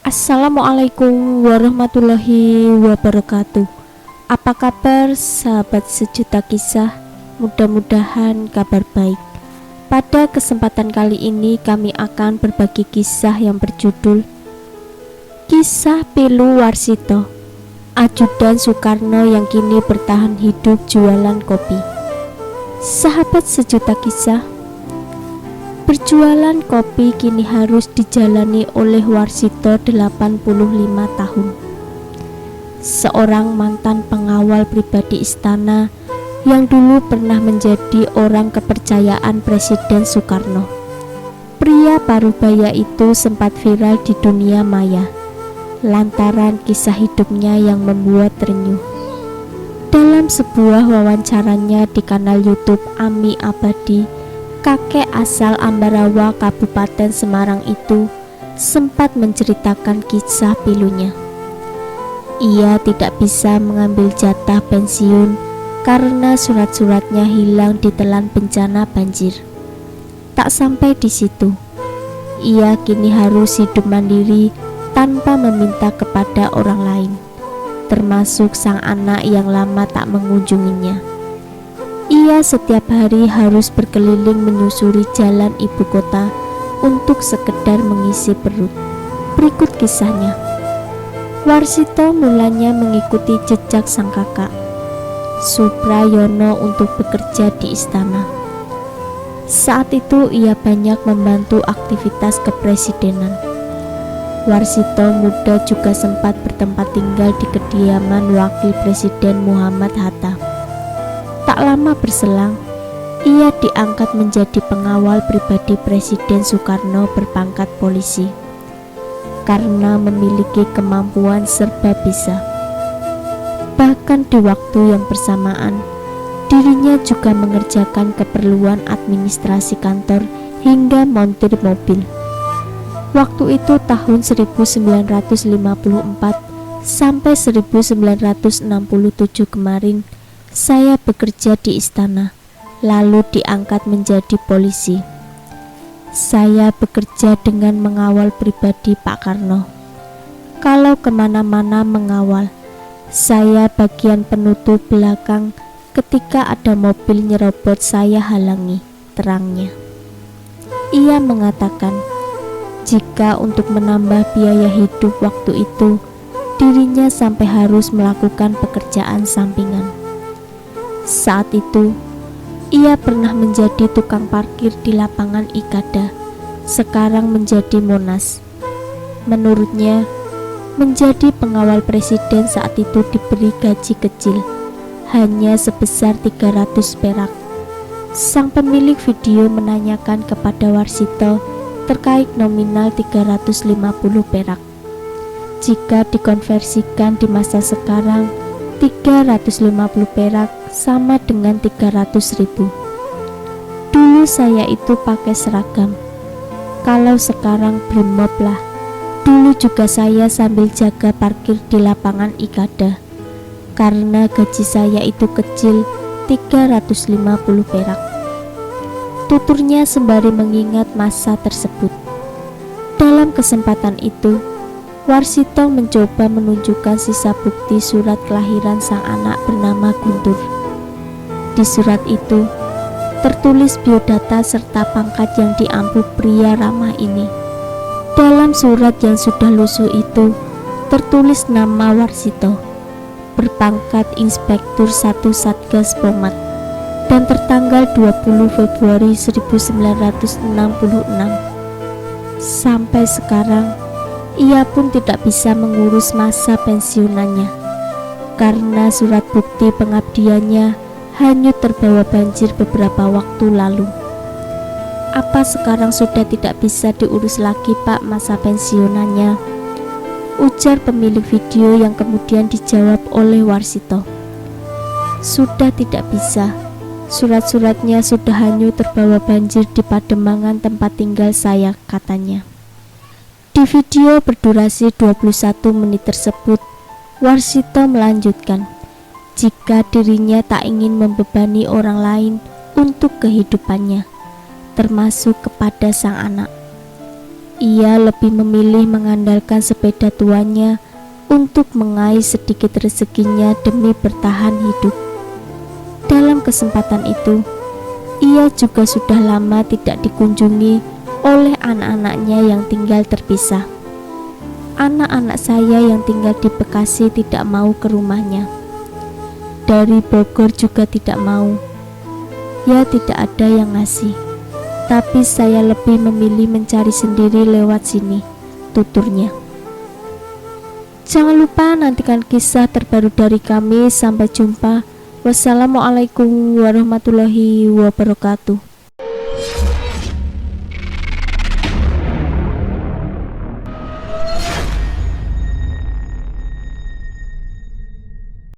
Assalamualaikum warahmatullahi wabarakatuh. Apa kabar sahabat sejuta kisah? Mudah-mudahan kabar baik. Pada kesempatan kali ini kami akan berbagi kisah yang berjudul Kisah Pilu Warsito, ajudan Soekarno yang kini bertahan hidup jualan kopi. Sahabat sejuta kisah, berjualan kopi kini harus dijalani oleh Warsito 85 tahun. Seorang mantan pengawal pribadi istana yang dulu pernah menjadi orang kepercayaan Presiden Soekarno. Pria parubaya itu sempat viral di dunia maya lantaran kisah hidupnya yang membuat terenyuh. Dalam sebuah wawancaranya di kanal YouTube Ami Abadi, kakek asal Ambarawa Kabupaten Semarang itu sempat menceritakan kisah pilunya. Ia tidak bisa mengambil jatah pensiun karena surat-suratnya hilang ditelan bencana banjir. Tak sampai di situ, ia kini harus hidup mandiri tanpa meminta kepada orang lain, termasuk sang anak yang lama tak mengunjunginya. Ia setiap hari harus berkeliling menyusuri jalan ibu kota untuk sekedar mengisi perut. Berikut kisahnya. Warsito mulanya mengikuti jejak sang kakak, Suprayono, untuk bekerja di istana. Saat itu ia banyak membantu aktivitas kepresidenan. Warsito muda juga sempat bertempat tinggal di kediaman Wakil Presiden Muhammad Hatta. Tak lama berselang, ia diangkat menjadi pengawal pribadi Presiden Soekarno berpangkat polisi karena memiliki kemampuan serba bisa. Bahkan di waktu yang bersamaan, dirinya juga mengerjakan keperluan administrasi kantor hingga montir mobil. Waktu itu tahun 1954 sampai 1967 kemarin, saya bekerja di istana, lalu diangkat menjadi polisi. Saya bekerja dengan mengawal pribadi Pak Karno. Kalau kemana-mana mengawal, saya bagian penutup belakang. Ketika ada mobil nyerobot, saya halangi, terangnya. Ia mengatakan, jika untuk menambah biaya hidup waktu itu, dirinya sampai harus melakukan pekerjaan sampingan. Saat itu, ia pernah menjadi tukang parkir di lapangan Ikada, sekarang menjadi Monas. Menurutnya, menjadi pengawal presiden saat itu diberi gaji kecil, hanya sebesar 300 perak. Sang pemilik video menanyakan kepada Warsito terkait nominal 350 perak. Jika dikonversikan di masa sekarang, 350 perak sama dengan 300.000. Dulu saya itu pakai seragam. Kalau sekarang brimob lah. Dulu juga saya sambil jaga parkir di lapangan Ikada. Karena gaji saya itu kecil, 350 perak. Tuturnya sembari mengingat masa tersebut. Dalam kesempatan itu, Warsito mencoba menunjukkan sisa bukti surat kelahiran sang anak bernama Guntur. Di surat itu tertulis biodata serta pangkat yang diampu pria ramah ini. Dalam surat yang sudah lusuh itu tertulis nama Warsito, berpangkat Inspektur 1 Satgas Pomat, dan tertanggal 20 Februari 1966. Sampai sekarang ia pun tidak bisa mengurus masa pensiunannya karena surat bukti pengabdiannya hanyut terbawa banjir beberapa waktu lalu. Apa sekarang sudah tidak bisa diurus lagi, Pak, masa pensiunannya? Ujar pemilik video yang kemudian dijawab oleh Warsito. Sudah tidak bisa. Surat-suratnya sudah hanyut terbawa banjir di Pademangan tempat tinggal saya, katanya. Di video berdurasi 21 menit tersebut, Warsito melanjutkan, jika dirinya tak ingin membebani orang lain untuk kehidupannya, termasuk kepada sang anak. Ia lebih memilih mengandalkan sepeda tuanya untuk mengais sedikit rezekinya demi bertahan hidup. Dalam kesempatan itu, ia juga sudah lama tidak dikunjungi oleh anak-anaknya yang tinggal terpisah. Anak-anak saya yang tinggal di Bekasi tidak mau ke rumahnya. Dari Bogor juga tidak mau. Ya, tidak ada yang ngasih. Tapi saya lebih memilih mencari sendiri lewat sini, tuturnya. Jangan lupa nantikan kisah terbaru dari kami. Sampai jumpa. Wassalamualaikum warahmatullahi wabarakatuh.